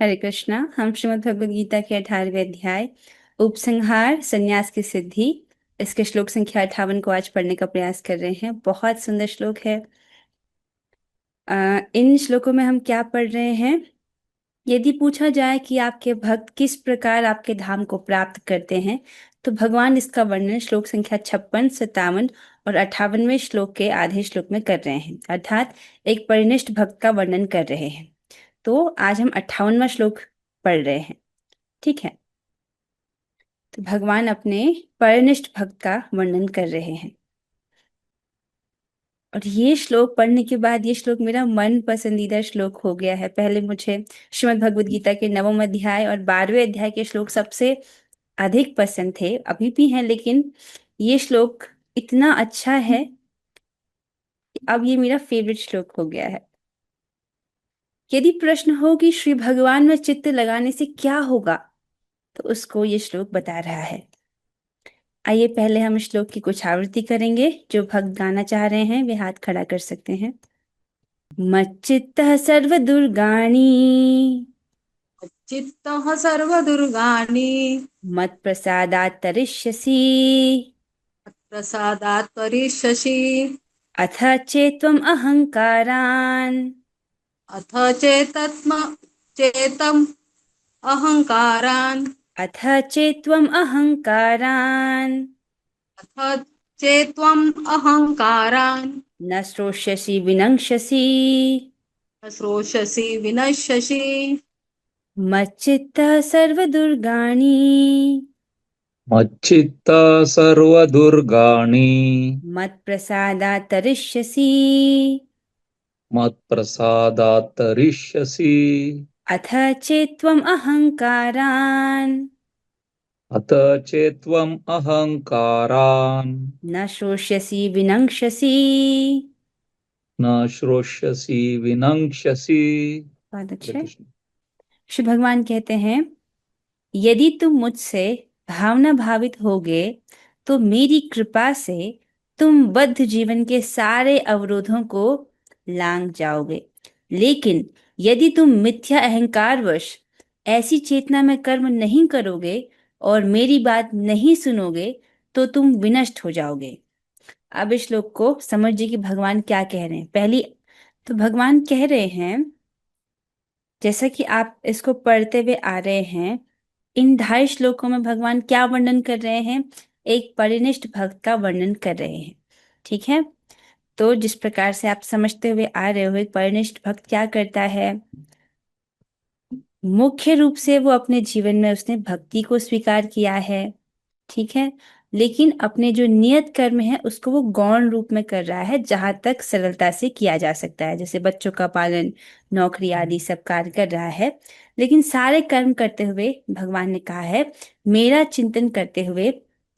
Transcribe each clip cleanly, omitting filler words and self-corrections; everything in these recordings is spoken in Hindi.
हरे कृष्णा। हम श्रीमद् भगवद गीता के 18वें अध्याय उपसंहार संन्यास की सिद्धि, इसके श्लोक संख्या 58 को आज पढ़ने का प्रयास कर रहे हैं। बहुत सुंदर श्लोक है। इन श्लोकों में हम क्या पढ़ रहे हैं? यदि पूछा जाए कि आपके भक्त किस प्रकार आपके धाम को प्राप्त करते हैं, तो भगवान इसका वर्णन श्लोक संख्या 56, 57 और 58वें श्लोक के आधे श्लोक में कर रहे हैं, अर्थात एक परिनिष्ठ भक्त का वर्णन कर रहे हैं। तो आज हम 58वां श्लोक पढ़ रहे हैं। ठीक है, तो भगवान अपने परनिष्ठ भक्त का वर्णन कर रहे हैं। और ये श्लोक पढ़ने के बाद ये श्लोक मेरा मन पसंदीदा श्लोक हो गया है। पहले मुझे श्रीमद् भगवद गीता के 9वें अध्याय और 12वें अध्याय के श्लोक सबसे अधिक पसंद थे, अभी भी हैं, लेकिन ये श्लोक इतना अच्छा है कि अब ये मेरा फेवरेट श्लोक हो गया है। यदि प्रश्न हो कि श्री भगवान में चित्त लगाने से क्या होगा, तो उसको ये श्लोक बता रहा है। आइए पहले हम श्लोक की कुछ आवृत्ति करेंगे। जो भक्त गाना चाह रहे हैं वे हाथ खड़ा कर सकते हैं। मच्चित्तः सर्वदुर्गाणि चित्तः सर्वदुर्गाणि मत्प्रसादात् तरिष्यसि प्रसादात् त्वरिष्यसि। अथ चेत्त्वम् अहङ्कारान् अथ चेतम् अहङ्कारान् अथ चेत्त्वम् अहङ्कारान् अथ चेत्त्वम् अहङ्कारान् न श्रोष्यसि विनङ्क्षसि न श्रोष्यसि विनश्यसि। मच्चित्तः सर्वदुर्गाणि मच्चित्ता सर्वदुर्गाणि मत्प्रसादात् तरिष्यसि मत्प्रसादात् तरिष्यसि। अथ चेत्त्वम् अहङ्कारान् अथ चेत्त्वम् अहङ्कारान् न शोष्यसि विनङ्क्षसि। न श्रोष्यसि विनङ्क्षसि। बहुत हरे अच्छे। कृष्ण। श्री भगवान कहते हैं, यदि तुम मुझसे भावना भावित होगे तो मेरी कृपा से तुम बद्ध जीवन के सारे अवरोधों को लांघ जाओगे। लेकिन यदि तुम मिथ्या अहंकारवश ऐसी चेतना में कर्म नहीं करोगे और मेरी बात नहीं सुनोगे तो तुम विनष्ट हो जाओगे। अब इस श्लोक को समझिए कि भगवान क्या कह रहे हैं। पहली तो भगवान कह रहे हैं, जैसा कि आप इसको पढ़ते हुए आ रहे हैं, इन 2.5 श्लोकों में भगवान क्या वर्णन कर रहे हैं? एक परिनिष्ठ भक्त का वर्णन कर रहे हैं। ठीक है, तो जिस प्रकार से आप समझते हुए आ रहे हो, एक परिनिष्ठ भक्त क्या करता है? मुख्य रूप से वो अपने जीवन में उसने भक्ति को स्वीकार किया है, ठीक है, लेकिन अपने जो नियत कर्म है उसको वो गौण रूप में कर रहा है, जहां तक सरलता से किया जा सकता है, जैसे बच्चों का पालन, नौकरी आदि सब कार्य कर रहा है। लेकिन सारे कर्म करते हुए भगवान ने कहा है, मेरा चिंतन करते हुए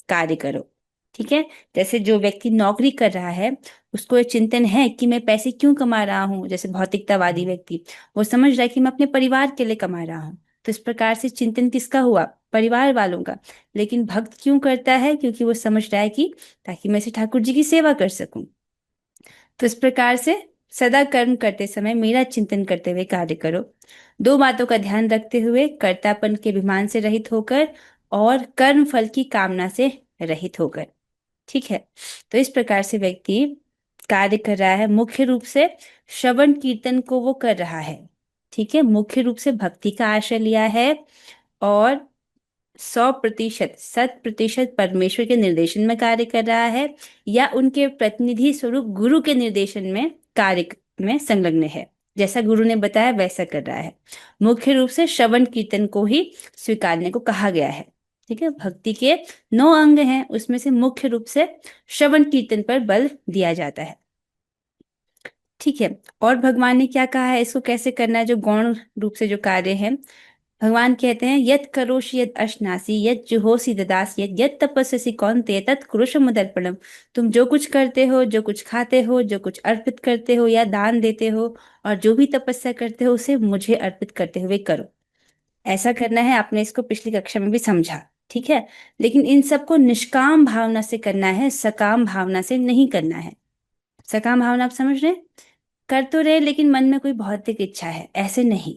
कार्य करो। ठीक है, जैसे जो व्यक्ति नौकरी कर रहा है उसको ये चिंतन है कि मैं पैसे क्यों कमा रहा हूँ, जैसे भौतिकतावादी व्यक्ति वो समझ रहा है कि मैं अपने परिवार के लिए कमा रहा हूँ। तो इस प्रकार से चिंतन किसका हुआ? परिवार वालों का। लेकिन भक्त क्यों करता है? क्योंकि वो समझ रहा है कि ताकि मैं इसे ठाकुर जी की सेवा कर सकूं। तो इस प्रकार से सदा कर्म करते समय मेरा चिंतन करते हुए कार्य करो। दो बातों का ध्यान रखते हुए, कर्तापन के अभिमान से रहित होकर और कर्म फल की कामना से रहित होकर। ठीक है, तो इस प्रकार से व्यक्ति कार्य कर रहा है। मुख्य रूप से श्रवण कीर्तन को वो कर रहा है। ठीक है, मुख्य रूप से भक्ति का आश्रय लिया है और 100% 100% परमेश्वर के निर्देशन में कार्य कर रहा है या उनके प्रतिनिधि स्वरूप गुरु के निर्देशन में कार्य में संलग्न है। जैसा गुरु ने बताया वैसा कर रहा है। मुख्य रूप से श्रवण कीर्तन को ही स्वीकारने को कहा गया है। ठीक है, भक्ति के 9 अंग हैं, उसमें से मुख्य रूप से श्रवण कीर्तन पर बल दिया जाता है। ठीक है, और भगवान ने क्या कहा है, इसको कैसे करना है? जो गौण रूप से जो कार्य है, भगवान कहते हैं, यत करोषि यत अश्नासि यत जुहोसि ददासि यत यत तपस्यसि कौन्तेय तत् कुरुषु मदर्पणम्। तुम जो कुछ करते हो, जो कुछ खाते हो, जो कुछ अर्पित करते हो या दान देते हो और जो भी तपस्या करते हो उसे मुझे अर्पित करते हुए करो। ऐसा करना है। आपने इसको पिछली कक्षा में भी समझा। ठीक है, लेकिन इन सबको निष्काम भावना से करना है, सकाम भावना से नहीं करना है। सकाम भावना आप समझ रहे हैं? कर तो रहे लेकिन मन में कोई भौतिक इच्छा है, ऐसे नहीं।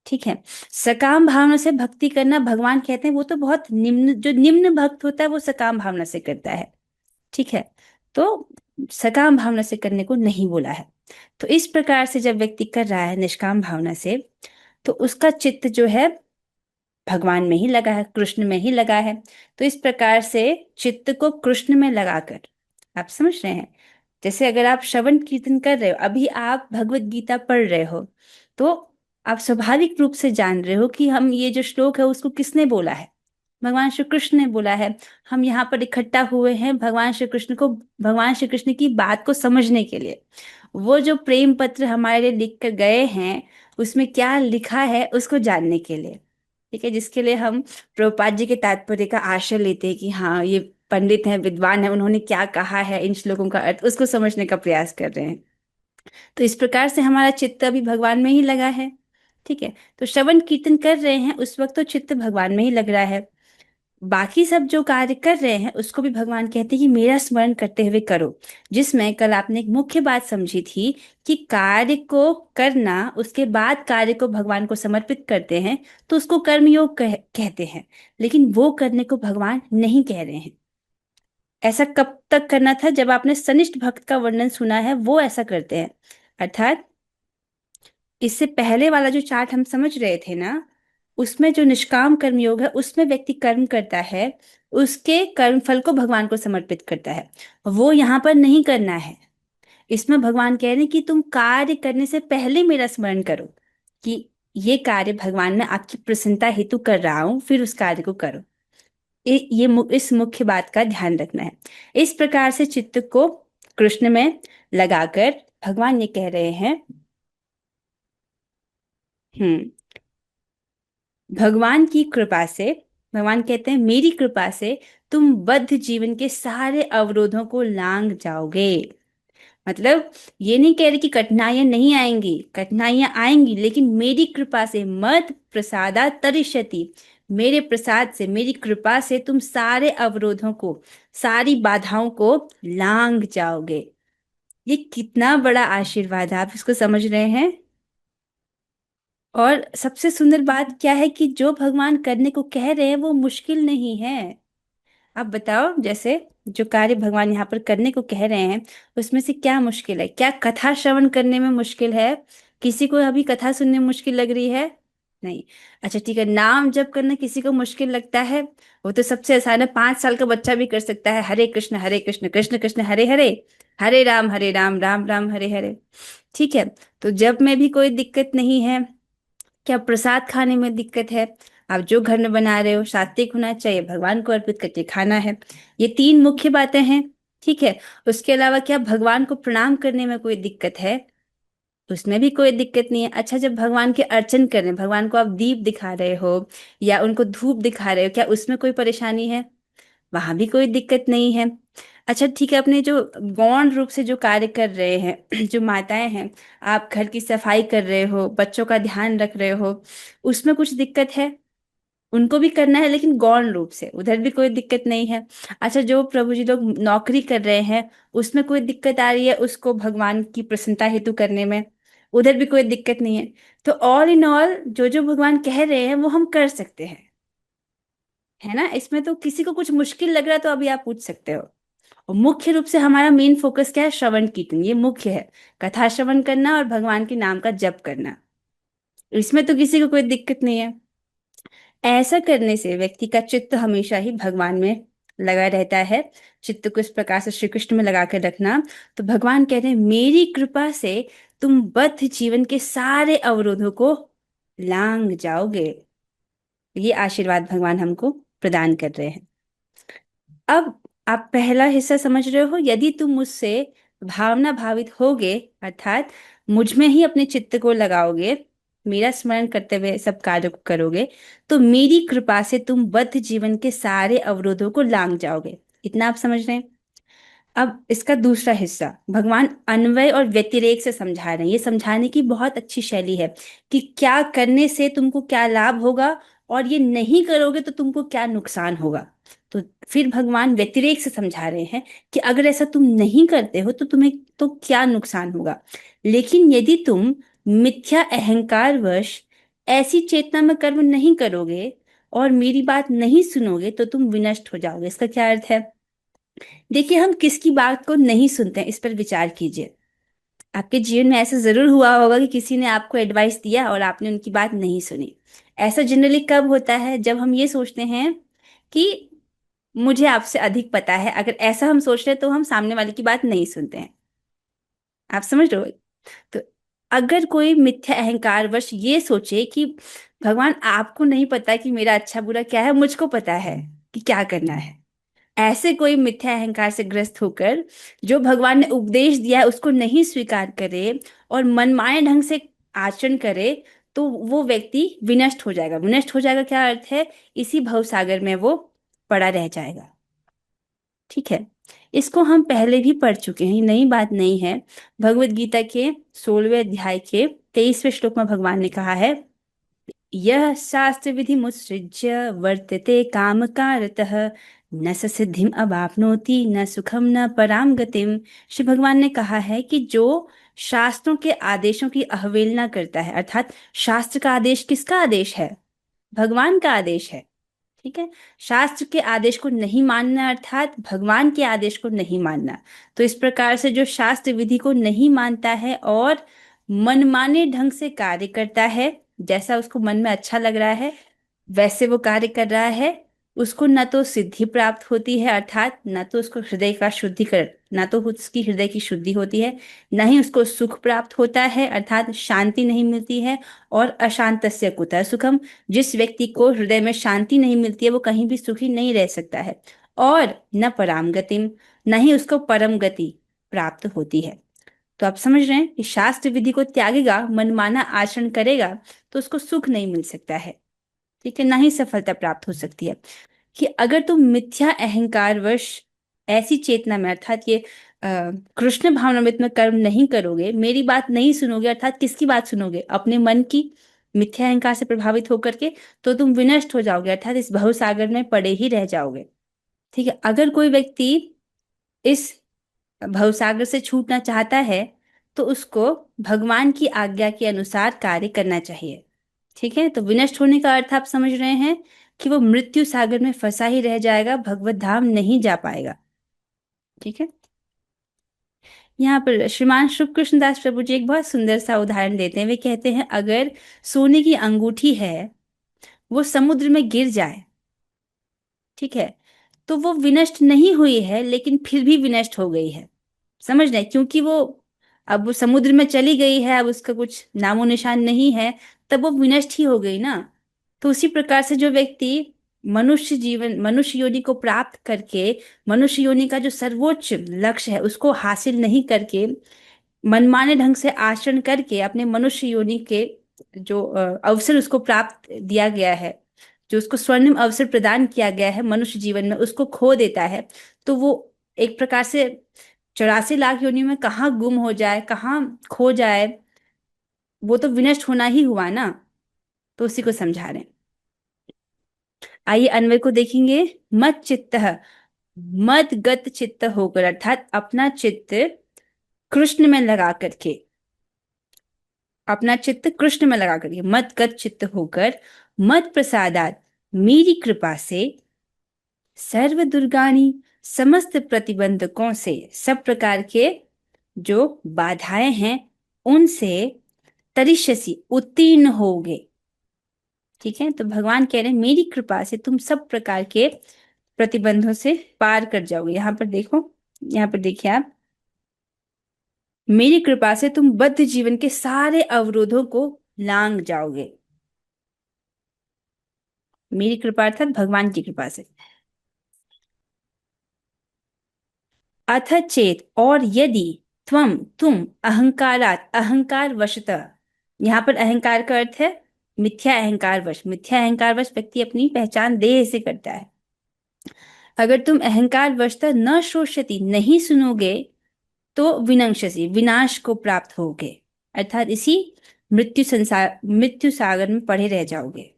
ठीक है। सकाम भावना से भक्ति करना, भगवान कहते हैं वो तो बहुत निम्न, जो निम्न भक्त होता है वो सकाम भावना से करता है। ठीक है। तो सकाम भावना से करने को नहीं बोला है। तो इस प्रकार से जब व्यक्ति कर रहा है निष्काम भावना से, तो उसका चित्त जो है भगवान में ही लगा है, कृष्ण में ही लगा है। तो इस प्रकार से चित्त को कृष्ण में लगाकर, आप समझ रहे हैं, जैसे अगर आप श्रवण कीर्तन कर रहे हो, अभी आप भगवत गीता पढ़ रहे हो, तो आप स्वाभाविक रूप से जान रहे हो कि हम ये जो श्लोक है उसको किसने बोला है, भगवान श्री कृष्ण ने बोला है। हम यहाँ पर इकट्ठा हुए हैं भगवान श्री कृष्ण को, भगवान श्री कृष्ण की बात को समझने के लिए। वो जो प्रेम पत्र हमारे लिए लिख कर गए हैं, उसमें क्या लिखा है उसको जानने के लिए। ठीक है, जिसके लिए हम प्रभुपाद जी के तात्पर्य का आश्रय लेते हैं कि हाँ ये पंडित हैं, विद्वान हैं, उन्होंने क्या कहा है इन श्लोकों का अर्थ, उसको समझने का प्रयास कर रहे हैं। तो इस प्रकार से हमारा चित्त अभी भगवान में ही लगा है। ठीक है। तो श्रवण कीर्तन कर रहे हैं उस वक्त तो चित्त भगवान में ही लग रहा है। बाकी सब जो कार्य कर रहे हैं उसको भी भगवान कहते हैं कि मेरा स्मरण करते हुए करो। जिसमें कल आपने एक मुख्य बात समझी थी कि कार्य को करना, उसके बाद कार्य को भगवान को समर्पित करते हैं, तो उसको कर्मयोग कहते हैं। लेकिन वो करने को भगवान नहीं कह रहे हैं। ऐसा कब तक करना था, जब आपने सनिष्ठ भक्त का वर्णन सुना है वो ऐसा करते हैं। अर्थात इससे पहले वाला जो चार्ट हम समझ रहे थे ना, उसमें जो निष्काम कर्म योग है उसमें व्यक्ति कर्म करता है, उसके कर्म फल को भगवान को समर्पित करता है। वो यहाँ पर नहीं करना है। इसमें भगवान कह रहे हैं कि तुम कार्य करने से पहले मेरा स्मरण करो कि ये कार्य भगवान मैं आपकी प्रसन्नता हेतु कर रहा हूं, फिर उस कार्य को करो। इस मुख्य बात का ध्यान रखना है। इस प्रकार से चित्त को कृष्ण में लगाकर भगवान ये कह रहे हैं, हम्म, भगवान की कृपा से, भगवान कहते हैं मेरी कृपा से तुम बद्ध जीवन के सारे अवरोधों को लांघ जाओगे। मतलब ये नहीं कह रहे कि कठिनाइयां नहीं आएंगी, कठिनाइयां आएंगी, लेकिन मेरी कृपा से, मत प्रसादा तरिष्यति, मेरे प्रसाद से, मेरी कृपा से तुम सारे अवरोधों को, सारी बाधाओं को लांघ जाओगे। ये कितना बड़ा आशीर्वाद है, आप इसको समझ रहे हैं। और सबसे सुंदर बात क्या है कि जो भगवान करने को कह रहे हैं वो मुश्किल नहीं है। आप बताओ, जैसे जो कार्य भगवान यहाँ पर करने को कह रहे हैं उसमें से क्या मुश्किल है? क्या कथा श्रवण करने में मुश्किल है? किसी को अभी कथा सुनने में मुश्किल लग रही है? नहीं। अच्छा ठीक है, नाम जप करना किसी को मुश्किल लगता है? वो तो सबसे आसान है, 5 साल का बच्चा भी कर सकता है, हरे कृष्ण कृष्ण कृष्ण हरे हरे, हरे राम राम राम हरे हरे। ठीक है। तो जब में भी कोई दिक्कत नहीं है। क्या प्रसाद खाने में दिक्कत है? आप जो घर में बना रहे हो सात्विक होना चाहिए, भगवान को अर्पित करके खाना है। ये 3 मुख्य बातें हैं। ठीक है। उसके अलावा क्या भगवान को प्रणाम करने में कोई दिक्कत है? उसमें भी कोई दिक्कत नहीं है। अच्छा, जब भगवान के अर्चन कर रहे हैं, भगवान को आप दीप दिखा रहे हो या उनको धूप दिखा रहे हो, क्या उसमें कोई परेशानी है? वहां भी कोई दिक्कत नहीं है। अच्छा ठीक है, अपने जो गौण रूप से जो कार्य कर रहे हैं जो माताएं हैं, आप घर की सफाई कर रहे हो, बच्चों का ध्यान रख रहे हो, उसमें कुछ दिक्कत है? उनको भी करना है लेकिन गौण रूप से, उधर भी कोई दिक्कत नहीं है। अच्छा, जो प्रभु जी लोग नौकरी कर रहे हैं उसमें कोई दिक्कत आ रही है उसको भगवान की प्रसन्नता हेतु करने में, उधर भी कोई दिक्कत नहीं है। तो ऑल इन ऑल जो जो भगवान कह रहे हैं वो हम कर सकते हैं, है ना। इसमें तो किसी को कुछ मुश्किल लग रहा है तो अभी आप पूछ सकते हो। और मुख्य रूप से हमारा मेन फोकस क्या है? श्रवण कीर्तन, ये मुख्य है। कथा श्रवण करना और भगवान के नाम का जप करना, इसमें तो किसी को कोई दिक्कत नहीं है। ऐसा करने से व्यक्ति का चित्त हमेशा ही भगवान में लगा रहता है। चित्त को इस प्रकार से श्री कृष्ण में लगा कर रखना। तो भगवान कह रहे हैं मेरी कृपा से तुम बद्ध जीवन के सारे अवरोधों को लांघ जाओगे। ये आशीर्वाद भगवान हमको प्रदान कर रहे हैं। अब आप पहला हिस्सा समझ रहे हो, यदि तुम मुझसे भावना भावित होगे, अर्थात मुझ में ही अपने चित्त को लगाओगे, मेरा स्मरण करते हुए सब कार्य को करोगे, तो मेरी कृपा से तुम बद्ध जीवन के सारे अवरोधों को लांघ जाओगे। इतना आप समझ रहे हैं। अब इसका दूसरा हिस्सा भगवान अन्वय और व्यतिरेक से समझा रहे हैं। ये समझाने की बहुत अच्छी शैली है कि क्या करने से तुमको क्या लाभ होगा और ये नहीं करोगे तो तुमको क्या नुकसान होगा। तो फिर भगवान व्यतिरेक से समझा रहे हैं कि अगर ऐसा तुम नहीं करते हो तो तुम्हें तो क्या नुकसान होगा। लेकिन यदि तुम मिथ्या अहंकार वश ऐसी चेतना में कर्म नहीं करोगे और मेरी बात नहीं सुनोगे तो तुम विनष्ट हो जाओगे। इसका क्या अर्थ है? देखिए, हम किसकी बात को नहीं सुनते हैं, इस पर विचार कीजिए। आपके जीवन में ऐसा जरूर हुआ होगा कि किसी ने आपको एडवाइस दिया और आपने उनकी बात नहीं सुनी। ऐसा जनरली कब होता है? जब हम ये सोचते हैं कि मुझे आपसे अधिक पता है। अगर ऐसा हम सोच रहे हैं तो हम सामने वाले की बात नहीं सुनते हैं। आप समझ रहे हो? तो अगर कोई मिथ्या अहंकार वश ये सोचे कि भगवान आपको नहीं पता कि मेरा अच्छा बुरा क्या है, मुझको पता है कि क्या करना है, ऐसे कोई मिथ्या अहंकार से ग्रस्त होकर जो भगवान ने उपदेश दिया है उसको नहीं स्वीकार करे और मनमाने ढंग से आचरण करे, तो वो व्यक्ति विनष्ट हो जाएगा। विनष्ट हो जाएगा क्या अर्थ है? इसी भवसागर में वो पड़ा रह जाएगा। ठीक है, इसको हम पहले भी पढ़ चुके हैं, ये नई बात नहीं है। भगवत गीता के 16वें अध्याय के 23वें श्लोक में भगवान ने कहा है, यह शास्त्र विधि मुत्सृज्य वर्तते काम कारतः न स सिद्धिम अवाप्नोति न सुखम न पराम गतिम। श्री भगवान ने कहा है कि जो शास्त्रों के आदेशों की अवहेलना करता है, अर्थात शास्त्र का आदेश किसका आदेश है? भगवान का आदेश है। ठीक है, शास्त्र के आदेश को नहीं मानना अर्थात भगवान के आदेश को नहीं मानना। तो इस प्रकार से जो शास्त्र विधि को नहीं मानता है और मनमाने ढंग से कार्य करता है, जैसा उसको मन में अच्छा लग रहा है वैसे वो कार्य कर रहा है, उसको न तो सिद्धि प्राप्त होती है, अर्थात न तो उसको हृदय का शुद्धिकरण, न तो उसकी हृदय की शुद्धि होती है, न ही उसको सुख प्राप्त होता है, अर्थात शांति नहीं मिलती है। और अशांतस्य कुतः सुखम, जिस व्यक्ति को हृदय में शांति नहीं मिलती है वो कहीं भी सुखी नहीं रह सकता है। और न पराम गतिम, न ही उसको परम गति प्राप्त होती है। तो आप समझ रहे हैं कि शास्त्र विधि को त्यागेगा, मनमाना आचरण करेगा तो उसको सुख नहीं मिल सकता है। ठीक है, ना ही सफलता प्राप्त हो सकती है। कि अगर तुम मिथ्या अहंकार वश ऐसी चेतना में, अर्थात ये कृष्ण भावनामृत में कर्म नहीं करोगे, मेरी बात नहीं सुनोगे, अर्थात किसकी बात सुनोगे? अपने मन की। मिथ्या अहंकार से प्रभावित होकर के तो तुम विनष्ट हो जाओगे, अर्थात इस भवसागर में पड़े ही रह जाओगे। ठीक है, अगर कोई व्यक्ति इस भवसागर से छूटना चाहता है तो उसको भगवान की आज्ञा के अनुसार कार्य करना चाहिए। ठीक है, तो विनष्ट होने का अर्थ आप समझ रहे हैं कि वो मृत्यु सागर में फंसा ही रह जाएगा, भगवत धाम नहीं जा पाएगा। ठीक है, यहाँ पर श्रीमान शुभ कृष्णदास प्रभु जी एक बहुत सुंदर सा उदाहरण देते हैं। वे कहते हैं, अगर सोने की अंगूठी है, वो समुद्र में गिर जाए, ठीक है, तो वो विनष्ट नहीं हुई है लेकिन फिर भी विनष्ट हो गई है। समझ रहे हैं? क्योंकि वो अब वो समुद्र में चली गई है, अब उसका कुछ नामो निशान नहीं है, तब वो विनष्ट ही हो गई ना। तो उसी प्रकार से जो व्यक्ति मनुष्य जीवन, मनुष्य योनि को प्राप्त करके, मनुष्य योनि का जो सर्वोच्च लक्ष्य है उसको हासिल नहीं करके, मनमाने ढंग से आचरण करके अपने मनुष्य योनि के जो अवसर उसको प्राप्त दिया गया है, जो उसको स्वर्णिम अवसर प्रदान किया गया है मनुष्य जीवन में, उसको खो देता है, तो वो एक प्रकार से 84 लाख योनि में कहाँ गुम हो जाए, कहाँ खो जाए, वो तो विनष्ट होना ही हुआ ना। तो उसी को समझा रहे हैं। आइए अन्वय को देखेंगे। मत चित्त, मद गत चित्त होकर, अर्थात अपना चित्त कृष्ण में लगा करके, अपना चित्त कृष्ण में लगा करके, मत गत चित्त होकर, मत प्रसादात, मेरी कृपा से, सर्व दुर्गानी, समस्त प्रतिबंधकों से, सब प्रकार के जो बाधाएं हैं उनसे, तरिष्यसि, उत्तीर्ण होगे। ठीक है, तो भगवान कह रहे हैं मेरी कृपा से तुम सब प्रकार के प्रतिबंधों से पार कर जाओगे। यहाँ पर देखो, यहाँ पर देखिए आप, मेरी कृपा से तुम बद्ध जीवन के सारे अवरोधों को लांग जाओगे। मेरी कृपा अर्थात भगवान की कृपा से। अथ चेत, और यदि, तुम अहंकारात, अहंकार वशतः, यहाँ पर अहंकार का अर्थ है मिथ्या अहंकार वश। मिथ्या अहंकार वश व्यक्ति अपनी पहचान देह से करता है। अगर तुम अहंकार वशतः न श्रोष्यति, नहीं सुनोगे, तो विनंक्षसी, विनाश को प्राप्त होगे, अर्थात इसी मृत्यु सागर में पड़े रह जाओगे।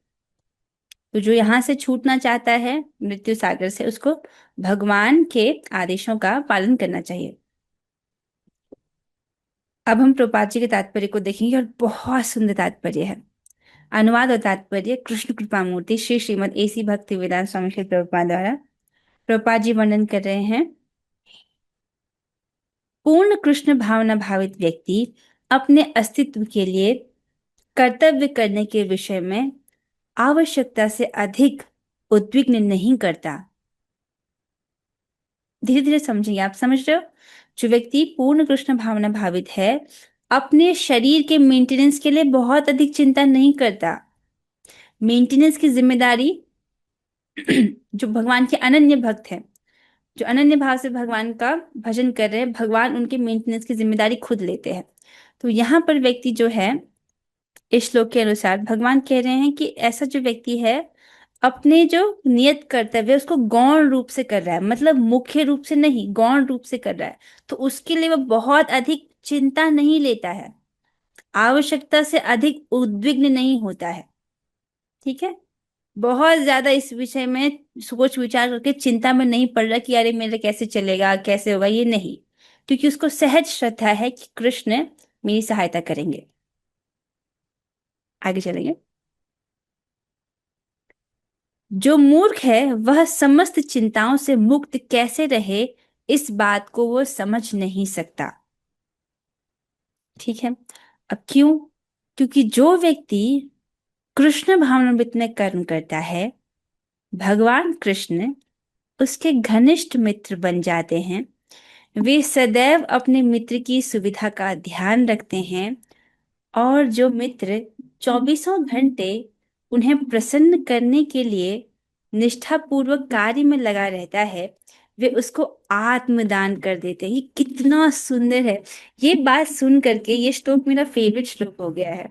तो जो यहाँ से छूटना चाहता है मृत्यु सागर से, उसको भगवान के आदेशों का पालन करना चाहिए। अब हम प्रभुपाद जी के तात्पर्य को देखेंगे और बहुत सुंदर तात्पर्य है। अनुवाद और तात्पर्य कृष्ण कृपा मूर्ति श्री श्रीमद एसी भक्ति वेदांत स्वामी श्री प्रभुपाद द्वारा। प्रभुपाद जी वर्णन कर रहे हैं, पूर्ण कृष्ण भावना भावित व्यक्ति अपने अस्तित्व के लिए कर्तव्य करने के विषय में आवश्यकता से अधिक उद्विग्न नहीं करता। धीरे धीरे समझिए, आप समझ रहे हो? जो व्यक्ति पूर्ण कृष्ण भावना भावित है अपने शरीर के मेंटेनेंस के लिए बहुत अधिक चिंता नहीं करता। मेंटेनेंस की जिम्मेदारी जो भगवान के अनन्य भक्त हैं, जो अनन्य भाव से भगवान का भजन कर रहे हैं, भगवान उनके मेंटेनेंस की जिम्मेदारी खुद लेते हैं। तो यहाँ पर व्यक्ति जो है, इस श्लोक के अनुसार भगवान कह रहे हैं कि ऐसा जो व्यक्ति है अपने जो नियत कर्तव्य है उसको गौण रूप से कर रहा है, मतलब मुख्य रूप से नहीं, गौण रूप से कर रहा है, तो उसके लिए वह बहुत अधिक चिंता नहीं लेता है, आवश्यकता से अधिक उद्विग्न नहीं होता है। ठीक है, बहुत ज्यादा इस विषय में सोच विचार करके चिंता में नहीं पड़ रहा कि अरे मेरा कैसे चलेगा, कैसे होगा, ये नहीं, क्योंकि उसको सहज श्रद्धा है कि कृष्ण मेरी सहायता करेंगे। आगे चलेंगे। जो मूर्ख है वह समस्त चिंताओं से मुक्त कैसे रहे, इस बात को वो समझ नहीं सकता। ठीक है, अब क्यों? क्योंकि जो व्यक्ति कृष्ण भावनामृत में कर्म करता है, भगवान कृष्ण उसके घनिष्ठ मित्र बन जाते हैं। वे सदैव अपने मित्र की सुविधा का ध्यान रखते हैं, और जो मित्र चौबीसों घंटे उन्हें प्रसन्न करने के लिए निष्ठापूर्वक कार्य में लगा रहता है, वे उसको आत्मदान कर देते हैं। ये कितना सुंदर है! ये बात सुन करके ये श्लोक मेरा फेवरेट श्लोक हो गया है।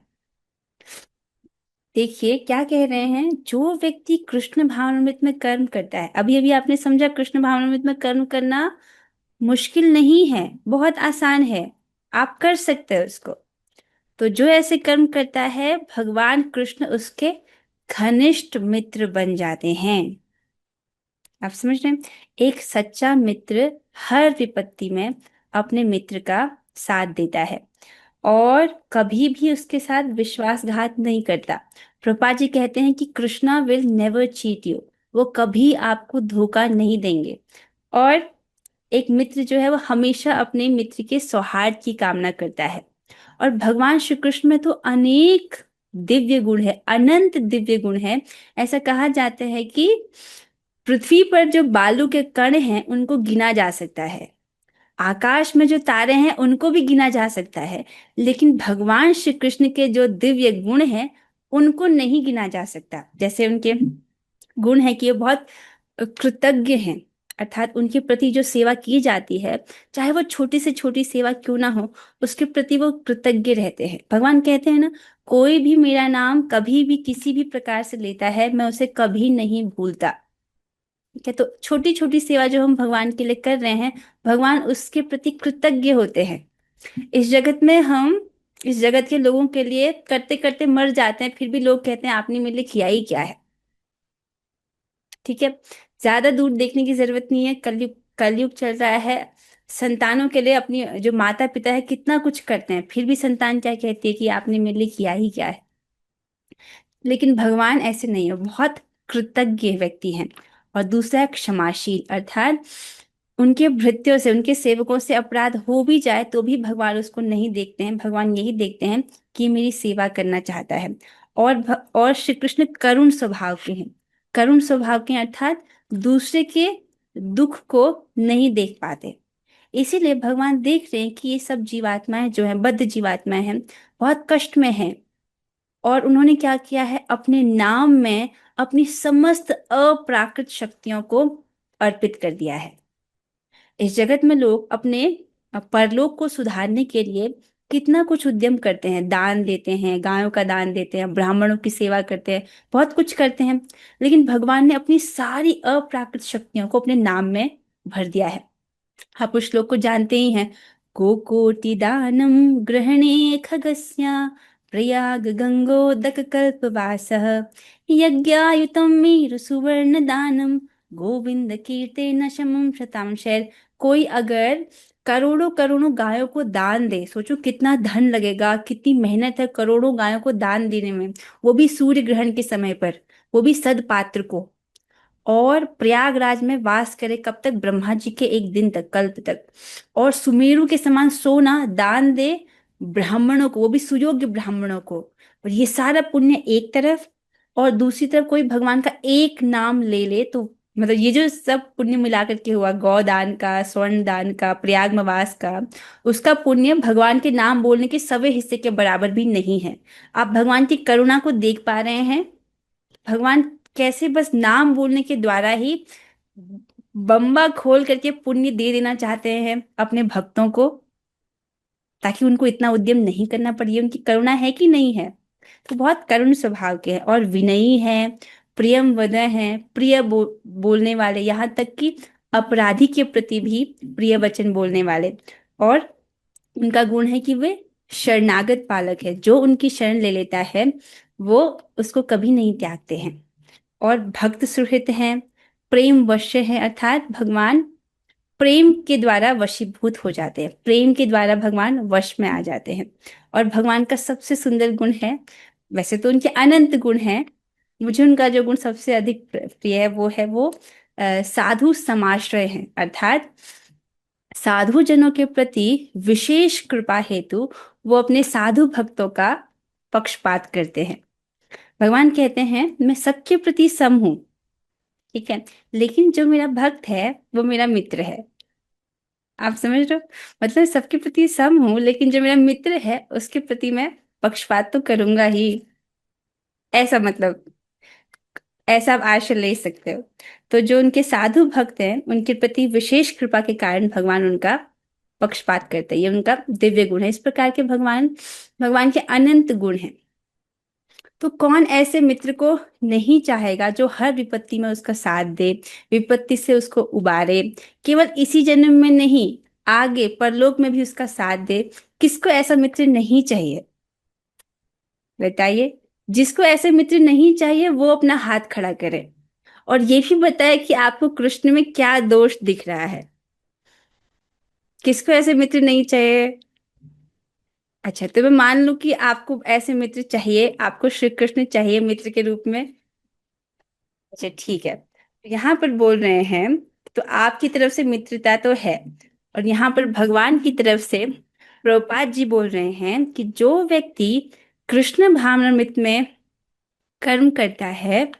देखिए क्या कह रहे हैं, जो व्यक्ति कृष्ण भावनामृत में कर्म करता है, अभी अभी आपने समझा कृष्ण भावनामृत में कर्म करना मुश्किल नहीं है, बहुत आसान है, आप कर सकते हैं उसको। तो जो ऐसे कर्म करता है भगवान कृष्ण उसके घनिष्ठ मित्र बन जाते हैं। आप समझ रहे हैं? एक सच्चा मित्र हर विपत्ति में अपने मित्र का साथ देता है और कभी भी उसके साथ विश्वासघात नहीं करता। प्रभुपाद जी कहते हैं कि Krishna will never cheat you, वो कभी आपको धोखा नहीं देंगे। और एक मित्र जो है वो हमेशा अपने मित्र के सौहार्द की कामना करता है। और भगवान श्री कृष्ण में तो अनेक दिव्य गुण है, अनंत दिव्य गुण है। ऐसा कहा जाता है कि पृथ्वी पर जो बालू के कण हैं उनको गिना जा सकता है, आकाश में जो तारे हैं उनको भी गिना जा सकता है, लेकिन भगवान श्री कृष्ण के जो दिव्य गुण हैं उनको नहीं गिना जा सकता। जैसे उनके गुण है कि वो बहुत कृतज्ञ हैं, अर्थात उनके प्रति जो सेवा की जाती है, चाहे वो छोटी से छोटी सेवा क्यों ना हो, उसके प्रति वो कृतज्ञ रहते हैं। भगवान कहते हैं ना, कोई भी मेरा नाम कभी भी किसी भी प्रकार से लेता है मैं उसे कभी नहीं भूलता। ठीक है, तो छोटी छोटी सेवा जो हम भगवान के लिए कर रहे हैं, भगवान उसके प्रति कृतज्ञ होते हैं। इस जगत में हम इस जगत के लोगों के लिए करते करते मर जाते हैं, फिर भी लोग कहते हैं आपने मेरे लिए किया ही क्या है। ठीक है, ज्यादा दूर देखने की जरूरत नहीं है, कलयुग कलयुग चल रहा है। संतानों के लिए अपनी जो माता पिता है कितना कुछ करते हैं, फिर भी संतान क्या कहती है कि आपने मेरे लिए किया ही क्या है। लेकिन भगवान ऐसे नहीं है, बहुत कृतज्ञ व्यक्ति हैं। और दूसरा है क्षमाशील, अर्थात उनके भृत्यों से, उनके सेवकों से अपराध हो भी जाए तो भी भगवान उसको नहीं देखते हैं, भगवान यही देखते हैं कि मेरी सेवा करना चाहता है। और श्री कृष्ण करुण स्वभाव के हैं, करुण स्वभाव के हैं, अर्थात दूसरे के दुख को नहीं देख पाते। इसीलिए भगवान देख रहे हैं कि ये सब जीवात्माएं जो हैं, बद्ध जीवात्माएं हैं, बहुत कष्ट में हैं। और उन्होंने क्या किया है, अपने नाम में अपनी समस्त अप्राकृत शक्तियों को अर्पित कर दिया है। इस जगत में लोग अपने परलोक को सुधारने के लिए कितना कुछ उद्यम करते हैं, दान देते हैं, गायों का दान देते हैं, ब्राह्मणों की सेवा करते हैं, बहुत कुछ करते हैं। लेकिन भगवान ने अपनी सारी अप्राकृत शक्तियों को अपने नाम में भर दिया है। आप उस श्लोक को जानते ही हैं, कोकोटि दानम गृहणे खगस्या प्रयाग गंगोदक कल्पवासः यज्ञायुतं मेरु सुवर्ण दानम गोविंद कीर्तेन शमं शतां शैल कोई अगर करोड़ों करोड़ों गायों को दान दे, सोचो कितना धन लगेगा, कितनी मेहनत है करोड़ों गायों को दान देने में, वो भी सूर्य ग्रहण के समय पर, वो भी सदपात्र को। और प्रयागराज में वास करे कब तक? ब्रह्मा जी के एक दिन तक, कल्प तक। और सुमेरु के समान सोना दान दे ब्राह्मणों को, वो भी सुयोग्य ब्राह्मणों को। और ये सारा पुण्य एक तरफ, और दूसरी तरफ कोई भगवान का एक नाम ले ले तो, मतलब ये जो सब पुण्य मिलाकर के हुआ, गौदान का, स्वर्ण दान का, प्रयागमावास का, उसका पुण्य भगवान के नाम बोलने के 100वें हिस्से के बराबर भी नहीं है। आप भगवान की करुणा को देख पा रहे हैं? भगवान कैसे बस नाम बोलने के द्वारा ही बम्बा खोल करके पुण्य दे देना चाहते हैं अपने भक्तों को, ताकि उनको इतना उद्यम नहीं करना पड़े। ये उनकी करुणा है कि नहीं है? तो बहुत करुण स्वभाव के हैं और विनयी हैं, प्रियम वदय हैं, बोलने वाले, यहाँ तक कि अपराधी के प्रति भी प्रिय वचन बोलने वाले। और उनका गुण है कि वे शरणागत पालक है, जो उनकी शरण ले लेता है वो उसको कभी नहीं त्यागते हैं। और भक्त सुहृद हैं, प्रेम वश्य हैं, अर्थात भगवान प्रेम के द्वारा वशीभूत हो जाते हैं, प्रेम के द्वारा भगवान वश में आ जाते हैं। और भगवान का सबसे सुंदर गुण है, वैसे तो उनके अनंत गुण हैं, मुझे उनका जो गुण सबसे अधिक प्रिय है वो साधु समाश्रय हैं, अर्थात साधु जनों के प्रति विशेष कृपा हेतु वो अपने साधु भक्तों का पक्षपात करते हैं। भगवान कहते हैं मैं सबके प्रति सम हूं, ठीक है, लेकिन जो मेरा भक्त है वो मेरा मित्र है। आप समझ रहे हो? मतलब सबके प्रति सम हूं, लेकिन जो मेरा मित्र है उसके प्रति मैं पक्षपात तो करूंगा ही, ऐसा मतलब, ऐसा आप आशय ले सकते हो। तो जो उनके साधु भक्त हैं उनके प्रति विशेष कृपा के कारण भगवान उनका पक्षपात करते हैं, ये उनका दिव्य गुण है। इस प्रकार के भगवान, भगवान के अनंत गुण हैं। तो कौन ऐसे मित्र को नहीं चाहेगा जो हर विपत्ति में उसका साथ दे, विपत्ति से उसको उबारे, केवल इसी जन्म में नहीं आगे परलोक में भी उसका साथ दे। किसको ऐसा मित्र नहीं चाहिए? बताइए। जिसको ऐसे मित्र नहीं चाहिए वो अपना हाथ खड़ा करे और ये भी बताए कि आपको कृष्ण में क्या दोष दिख रहा है। किसको ऐसे मित्र नहीं चाहिए? अच्छा, तो मैं मान लूं कि आपको ऐसे मित्र चाहिए, आपको श्री कृष्ण चाहिए मित्र के रूप में। अच्छा ठीक है, यहाँ पर बोल रहे हैं, तो आपकी तरफ से मित्रता तो है, और यहाँ पर भगवान की तरफ से प्रभुपाद जी बोल रहे हैं कि जो व्यक्ति कृष्ण भावनामृत में कर्म करता है,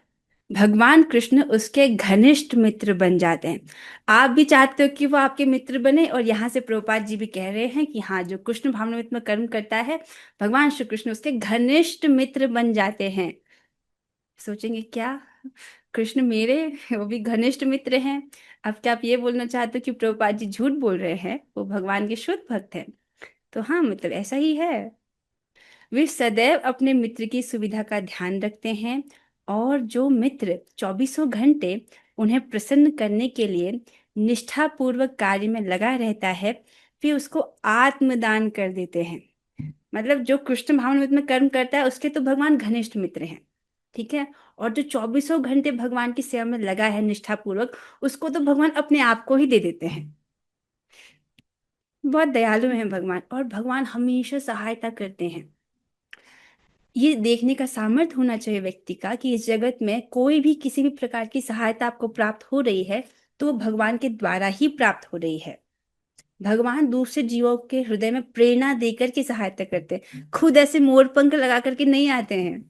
भगवान कृष्ण उसके घनिष्ठ मित्र बन जाते हैं। आप भी चाहते हो कि वो आपके मित्र बने, और यहाँ से प्रभुपाद जी भी कह रहे हैं कि हाँ, जो कृष्ण भावनामृत में कर्म करता है भगवान श्री कृष्ण उसके घनिष्ठ मित्र बन जाते हैं। सोचेंगे क्या, कृष्ण मेरे वो भी घनिष्ठ मित्र हैं? अब क्या आप ये बोलना चाहते हो कि प्रभुपाद जी झूठ बोल रहे हैं, वो भगवान के शुद्ध भक्त हैं? तो हाँ, मतलब ऐसा ही है। वे सदैव अपने मित्र की सुविधा का ध्यान रखते हैं, और जो मित्र चौबीसों घंटे उन्हें प्रसन्न करने के लिए निष्ठापूर्वक कार्य में लगा रहता है, वे उसको आत्मदान कर देते हैं। मतलब जो कृष्ण भावनामृत में कर्म करता है उसके तो भगवान घनिष्ठ मित्र हैं, ठीक है, और जो चौबीसों घंटे भगवान की सेवा में लगा है निष्ठापूर्वक, उसको तो भगवान अपने आप को ही दे देते हैं। बहुत दयालु हैं भगवान, और भगवान हमेशा सहायता करते हैं। ये देखने का सामर्थ्य होना चाहिए व्यक्ति का कि इस जगत में कोई भी किसी भी प्रकार की सहायता आपको प्राप्त हो रही है तो वो भगवान के द्वारा ही प्राप्त हो रही है। भगवान दूसरे जीवों के हृदय में प्रेरणा देकर के सहायता करते हैं, खुद ऐसे मोर पंख लगा करके नहीं आते हैं,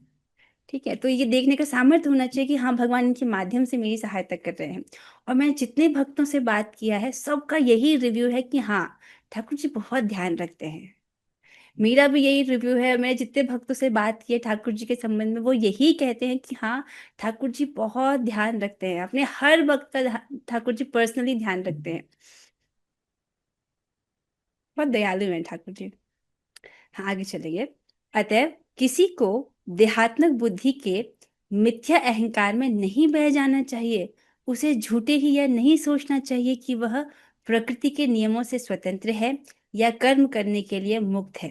ठीक है। तो ये देखने का सामर्थ्य होना चाहिए कि हाँ, भगवान इनके माध्यम से मेरी सहायता कर रहे हैं। और मैंने जितने भक्तों से बात किया है सबका यही रिव्यू है कि हाँ, ठाकुर जी बहुत ध्यान रखते हैं। मेरा भी यही रिव्यू है, मैं जितने भक्तों से बात की है ठाकुर जी के संबंध में वो यही कहते हैं कि हाँ, ठाकुर जी बहुत ध्यान रखते हैं, अपने हर भक्त का ठाकुर जी पर्सनली ध्यान रखते हैं। बहुत दयालु हैं ठाकुर जी। हाँ, आगे चलिए। अतः किसी को देहात्मक बुद्धि के मिथ्या अहंकार में नहीं बह जाना चाहिए। उसे झूठे ही यह नहीं सोचना चाहिए कि वह प्रकृति के नियमों से स्वतंत्र है या कर्म करने के लिए मुक्त है।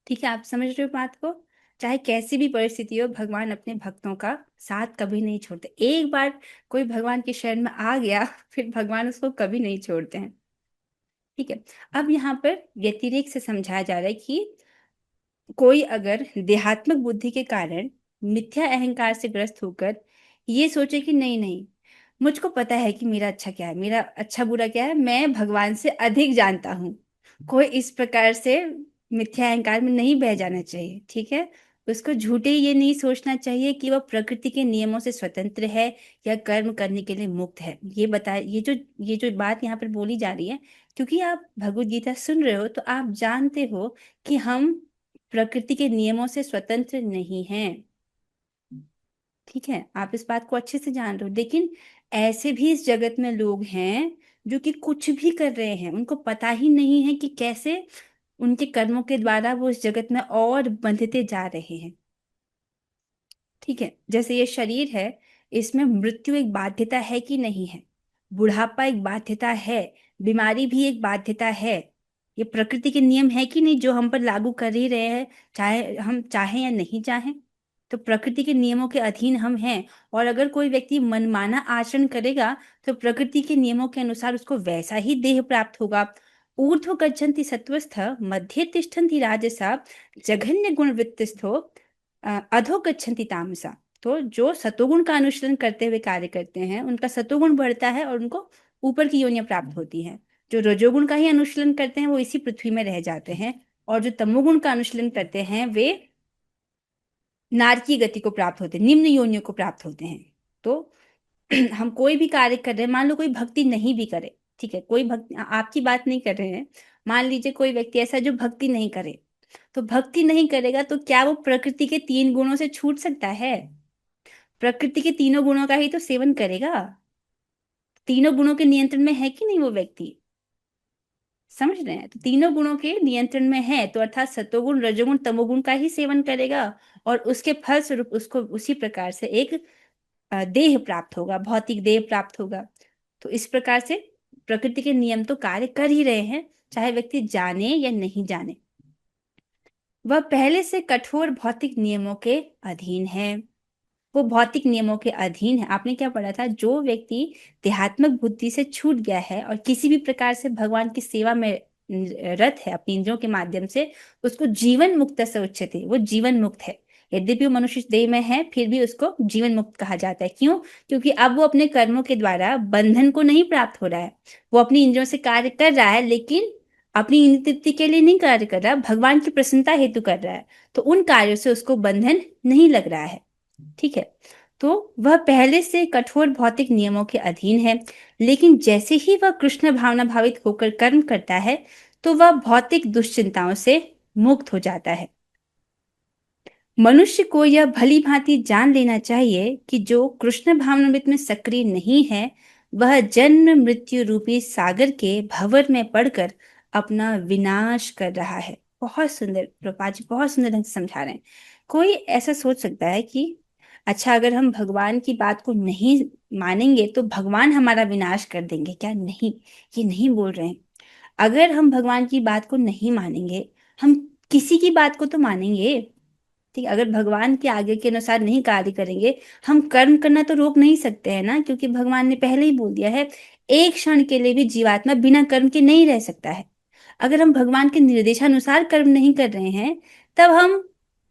ठीक है, आप समझ रहे हो बात को? चाहे कैसी भी परिस्थिति हो, भगवान अपने भक्तों का साथ कभी नहीं छोड़ते। एक बार कोई भगवान के शरण में आ गया, फिर भगवान उसको कभी नहीं छोड़ते हैं। ठीक है। अब यहाँ पर व्यतिरेक से समझाया जा रहा है कि कोई अगर देहात्मक बुद्धि के कारण मिथ्या अहंकार से ग्रस्त होकर ये सोचे कि नहीं नहीं, मुझको पता है कि मेरा अच्छा क्या है, मेरा अच्छा बुरा क्या है, मैं भगवान से अधिक जानता हूँ, कोई इस प्रकार से मिथ्या अहंकार में नहीं बह जाना चाहिए। ठीक है। उसको झूठे ये नहीं सोचना चाहिए कि वह प्रकृति के नियमों से स्वतंत्र है या कर्म करने के लिए मुक्त है। ये बताए, ये जो बात यहाँ पर बोली जा रही है, क्योंकि आप भगवत गीता सुन रहे हो तो आप जानते हो कि हम प्रकृति के नियमों से स्वतंत्र नहीं हैं। ठीक है, आप इस बात को अच्छे से जान रहे हो। लेकिन ऐसे भी इस जगत में लोग हैं जो कि कुछ भी कर रहे हैं, उनको पता ही नहीं है कि कैसे उनके कर्मों के द्वारा वो इस जगत में और बंधते जा रहे हैं। ठीक है। जैसे ये शरीर है, इसमें मृत्यु एक बाध्यता है कि नहीं है, बुढ़ापा एक बाध्यता है, बीमारी भी एक बाध्यता है। ये प्रकृति के नियम है कि नहीं जो हम पर लागू कर ही रहे हैं, चाहे हम चाहें या नहीं चाहें। तो प्रकृति के नियमों के अधीन हम हैं। और अगर कोई व्यक्ति मनमाना आचरण करेगा तो प्रकृति के नियमों के अनुसार उसको वैसा ही देह प्राप्त होगा। ऊर्ध्व गच्छन्ति सत्वस्थ मध्ये तिष्ठन्ति राजसा जघन्य गुण वृत्तिस्थो अधो गच्छन्ति तामसा। तो जो सतोगुण का अनुसरण करते हुए कार्य करते हैं उनका सतोगुण बढ़ता है और उनको ऊपर की योनियां प्राप्त होती हैं। जो रजोगुण का ही अनुशीलन करते हैं वो इसी पृथ्वी में रह जाते हैं, और जो तमोगुण का अनुशीलन करते हैं वे नारकीय गति को प्राप्त होते हैं, निम्न योनियों को प्राप्त होते हैं। तो हम कोई भी कार्य कर रहे हैं, मान लो कोई भक्ति नहीं भी करे, ठीक है, कोई भक्ति आपकी बात नहीं कर रहे हैं, मान लीजिए कोई व्यक्ति ऐसा जो भक्ति नहीं करे, तो भक्ति नहीं करेगा तो क्या वो प्रकृति के 3 गुणों से छूट सकता है? प्रकृति के तीनों गुणों का ही तो सेवन करेगा। तीनों गुणों के नियंत्रण में है कि नहीं वो व्यक्ति? समझ रहे हैं? तो तीनों गुणों के नियंत्रण में है, तो अर्थात सतोगुण रजोगुण तमोगुण का ही सेवन करेगा, और उसके फलस्वरूप उसको उसी प्रकार से एक देह प्राप्त होगा, भौतिक देह प्राप्त होगा। तो इस प्रकार से प्रकृति के नियम तो कार्य कर ही रहे हैं, चाहे व्यक्ति जाने या नहीं जाने। वह पहले से कठोर भौतिक नियमों के अधीन है। वो भौतिक नियमों के अधीन है। आपने क्या पढ़ा था? जो व्यक्ति देहात्मक बुद्धि से छूट गया है और किसी भी प्रकार से भगवान की सेवा में रत है अपनी इंद्रियों के माध्यम से, उसको जीवन मुक्त से उच्यते, वो जीवन मुक्त है। यद्यपि वो मनुष्य देह में है फिर भी उसको जीवन मुक्त कहा जाता है। क्यों? क्योंकि अब वो अपने कर्मों के द्वारा बंधन को नहीं प्राप्त हो रहा है। वो अपनी इंद्रियों से कार्य कर रहा है, लेकिन अपनी इंद्रिय तृप्ति के लिए नहीं कार्य कर रहा, भगवान की प्रसन्नता हेतु कर रहा है। तो उन कार्यों से उसको बंधन नहीं लग रहा है। ठीक है। तो वह पहले से कठोर भौतिक नियमों के अधीन है, लेकिन जैसे ही वह कृष्ण भावना भावित होकर कर्म करता है तो वह भौतिक दुश्चिंताओं से मुक्त हो जाता है। मनुष्य को यह भली भांति जान लेना चाहिए कि जो कृष्ण भावनामृत में सक्रिय नहीं है वह जन्म मृत्यु रूपी सागर के भंवर में पड़कर अपना विनाश कर रहा है। बहुत सुंदर प्रभुपाद जी बहुत सुंदर ढंग से समझा रहे हैं। कोई ऐसा सोच सकता है कि अच्छा, अगर हम भगवान की बात को नहीं मानेंगे तो भगवान हमारा विनाश कर देंगे क्या? नहीं, ये नहीं बोल रहे हैं। अगर हम भगवान की बात को नहीं मानेंगे, हम किसी की बात को तो मानेंगे। ठीक है, अगर भगवान के आगे के अनुसार नहीं कार्य करेंगे, हम कर्म करना तो रोक नहीं सकते हैं ना, क्योंकि भगवान ने पहले ही बोल दिया है एक क्षण के लिए भी जीवात्मा बिना कर्म के नहीं रह सकता है। अगर हम भगवान के निर्देशानुसार कर्म नहीं कर रहे हैं तब हम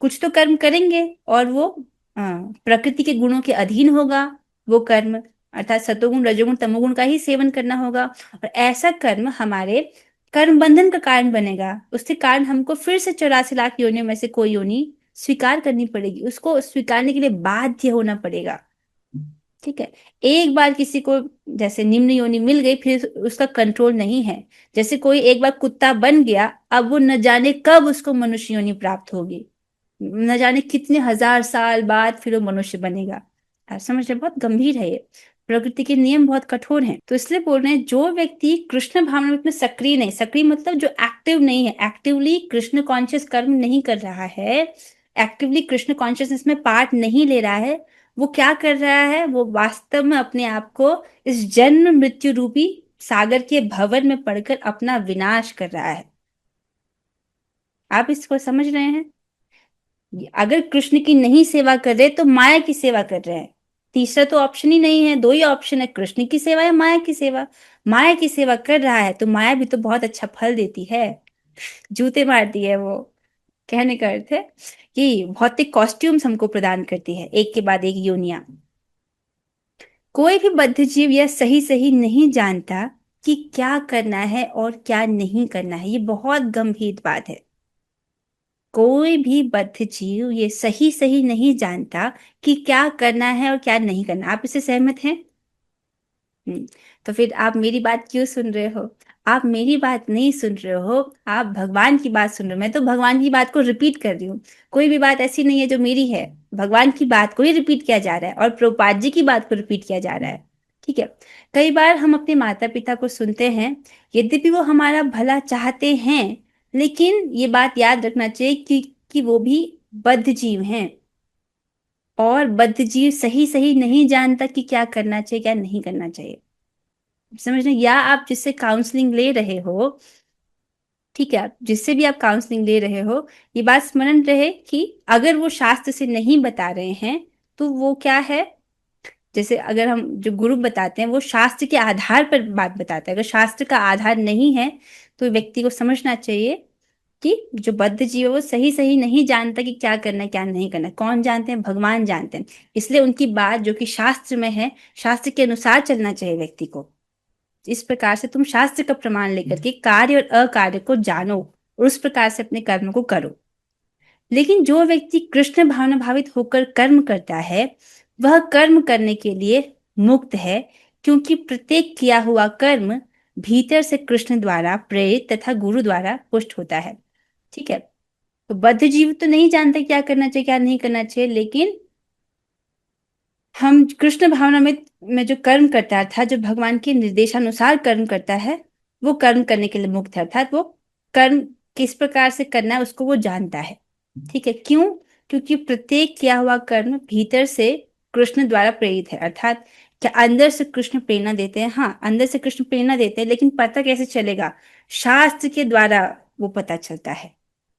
कुछ तो कर्म करेंगे, और वो प्रकृति के गुणों के अधीन होगा वो कर्म, अर्थात सतोगुण रजोगुण तमोगुण का ही सेवन करना होगा, और ऐसा कर्म हमारे कर्म बंधन का कारण बनेगा। उसके कारण हमको फिर से 84 लाख योनियों में से कोई योनि स्वीकार करनी पड़ेगी, उसको स्वीकारने के लिए बाध्य होना पड़ेगा। ठीक है। एक बार किसी को जैसे निम्न योनि मिल गई फिर उसका कंट्रोल नहीं है। जैसे कोई एक बार कुत्ता बन गया, अब वो न जाने कब उसको मनुष्य योनि प्राप्त होगी, न जाने कितने हजार साल बाद फिर वो मनुष्य बनेगा। आप समझ रहे? बहुत गंभीर है ये, प्रकृति के नियम बहुत कठोर हैं। तो इसलिए बोल रहे हैं जो व्यक्ति कृष्ण भावना में सक्रिय नहीं, सक्रिय मतलब जो एक्टिव नहीं है, एक्टिवली कृष्ण कॉन्शियस कर्म नहीं कर रहा है, एक्टिवली कृष्ण कॉन्शियसनेस में पार्ट नहीं ले रहा है, वो क्या कर रहा है? वो वास्तव में अपने आप को इस जन्म मृत्यु रूपी सागर के भंवर में पड़कर अपना विनाश कर रहा है। आप इसको समझ रहे हैं? अगर कृष्ण की नहीं सेवा कर रहे तो माया की सेवा कर रहे हैं। तीसरा तो ऑप्शन ही नहीं है, दो ही ऑप्शन है, कृष्ण की सेवा या माया की सेवा। माया की सेवा कर रहा है तो माया भी तो बहुत अच्छा फल देती है, जूते मारती है वो। कहने का अर्थ है कि भौतिक कॉस्ट्यूम्स हमको प्रदान करती है, एक के बाद एक योनियां। कोई भी बद्ध जीव यह सही सही नहीं जानता कि क्या करना है और क्या नहीं करना है। ये बहुत गंभीर बात है। कोई भी बद्ध जीव ये सही सही नहीं जानता कि क्या करना है और क्या नहीं करना। आप इससे सहमत हैं? हम्म, तो फिर आप मेरी बात क्यों सुन रहे हो? आप मेरी बात नहीं सुन रहे हो, आप भगवान की बात सुन रहे हो। मैं तो भगवान की बात को रिपीट कर रही हूँ। कोई भी बात ऐसी नहीं है जो मेरी है, भगवान की बात को ही रिपीट किया जा रहा है और प्रभुपाद जी की बात को रिपीट किया जा रहा है। ठीक है। कई बार हम अपने माता पिता को सुनते हैं, यद्यपि वो हमारा भला चाहते हैं, लेकिन ये बात याद रखना चाहिए कि वो भी बद्ध जीव हैं, और बद्ध जीव सही सही नहीं जानता कि क्या करना चाहिए क्या नहीं करना चाहिए। समझ रहे हैं? या आप जिससे काउंसलिंग ले रहे हो, ठीक है, आप जिससे भी आप काउंसलिंग ले रहे हो, ये बात स्मरण रहे कि अगर वो शास्त्र से नहीं बता रहे हैं तो वो क्या है। जैसे अगर हम जो गुरु बताते हैं वो शास्त्र के आधार पर बात बताते हैं, अगर शास्त्र का आधार नहीं है तो व्यक्ति को समझना चाहिए कि जो बद्ध जीव है वो सही सही नहीं जानता कि क्या करना है क्या नहीं करना है। कौन जानते हैं? भगवान जानते हैं। इसलिए उनकी बात जो कि शास्त्र में है, शास्त्र के अनुसार चलना चाहिए व्यक्ति को। इस प्रकार से तुम शास्त्र का प्रमाण लेकर के कार्य और अकार्य को जानो और उस प्रकार से अपने कर्म को करो। लेकिन जो व्यक्ति कृष्ण भावना भावित होकर कर्म करता है वह कर्म करने के लिए मुक्त है, क्योंकि प्रत्येक किया हुआ कर्म भीतर से कृष्ण द्वारा प्रेरित तथा गुरु द्वारा पुष्ट होता है। ठीक है। तो बद्ध जीव तो नहीं जानते क्या करना चाहिए क्या नहीं करना चाहिए, लेकिन हम कृष्ण भावना में जो कर्म करता है, अर्थात जो भगवान के निर्देशानुसार कर्म करता है, वो कर्म करने के लिए मुक्त है। अर्थात वो कर्म किस प्रकार से करना है उसको वो जानता है। ठीक है। क्यों? क्योंकि प्रत्येक किया हुआ कर्म भीतर से कृष्ण द्वारा प्रेरित है। अर्थात क्या अंदर से कृष्ण प्रेरणा देते हैं? हाँ, अंदर से कृष्ण प्रेरणा देते हैं, लेकिन पता कैसे चलेगा? शास्त्र के द्वारा वो पता चलता है।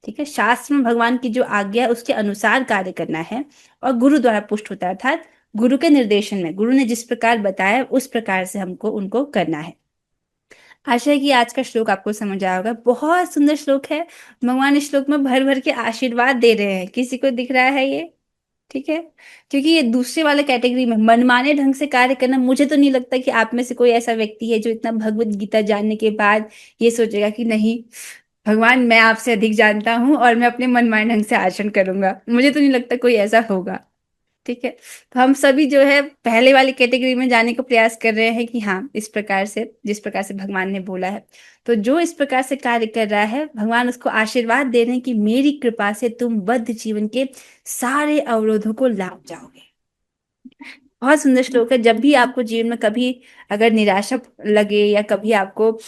ठीक है। शास्त्र में भगवान की जो आज्ञा है उसके अनुसार कार्य करना है, और गुरु द्वारा पुष्ट होता है। अर्थात गुरु के निर्देशन में, गुरु ने जिस प्रकार बताया उस प्रकार से हमको उनको करना है। आशा है कि आज का श्लोक आपको समझ आया होगा। बहुत सुंदर श्लोक है। भगवान इस श्लोक में भर भर के आशीर्वाद दे रहे हैं। किसी को दिख रहा है ये? ठीक है। क्योंकि ये दूसरे वाले कैटेगरी में मनमाने ढंग से कार्य करना, मुझे तो नहीं लगता कि आप में से कोई ऐसा व्यक्ति है जो इतना भगवत गीता जानने के बाद ये सोचेगा कि नहीं, भगवान मैं आपसे अधिक जानता हूँ और मैं अपने मनमाने ढंग से आचरण करूंगा। मुझे तो नहीं लगता कोई ऐसा होगा। ठीक है। तो हम सभी जो है पहले वाली कैटेगरी में जाने का प्रयास कर रहे हैं कि हाँ, इस प्रकार से जिस प्रकार से भगवान ने बोला है, तो जो इस प्रकार से कार्य कर रहा है भगवान उसको आशीर्वाद दे रहे हैं कि मेरी कृपा से तुम बद्ध जीवन के सारे अवरोधों को लांघ जाओगे। बहुत सुंदर श्लोक है। जब भी आपको जीवन में कभी अगर निराशा लगे या कभी आपको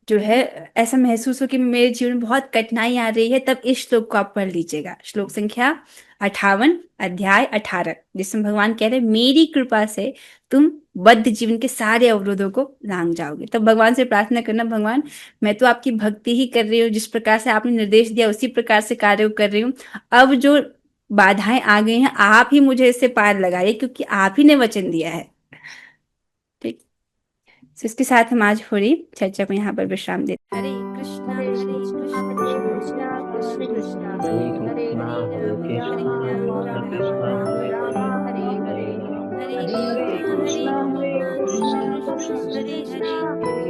जो है ऐसा महसूस हो कि मेरे जीवन में बहुत कठिनाई आ रही है, तब इस श्लोक को आप पढ़ लीजिएगा। श्लोक संख्या 58, अध्याय 18, जिसमें भगवान कह रहे हैं मेरी कृपा से तुम बद्ध जीवन के सारे अवरोधों को लांघ जाओगे। तब भगवान से प्रार्थना करना, भगवान मैं तो आपकी भक्ति ही कर रही हूँ, जिस प्रकार से आपने निर्देश दिया उसी प्रकार से कार्य कर रही हूँ। अब जो बाधाएं आ गई हैं आप ही मुझे इससे पार लगाइए, क्योंकि आप ही ने वचन दिया है। ठीक। तो इसके साथ हम आज हो रही चर्चा को यहाँ पर विश्राम देते हैं। हरे कृष्णा हरे हरे कृष्णा कृष्णा हरे कृष्णा कृष्णा कृष्ण कृष्ण कृष्ण कृष्ण हरे हरे कृष्णा हरे हरे हरे कृष्णा राम हरे हरे कृष्णा राम कृष्णा राम हरे राम हरे हरे हरे हरे राम हरे हरे हरे कृष्णा हरे। कृष्णा हरे कृष्णा कृष्णा कृष्ण कृष्ण हरे कृष्ण हरे हरे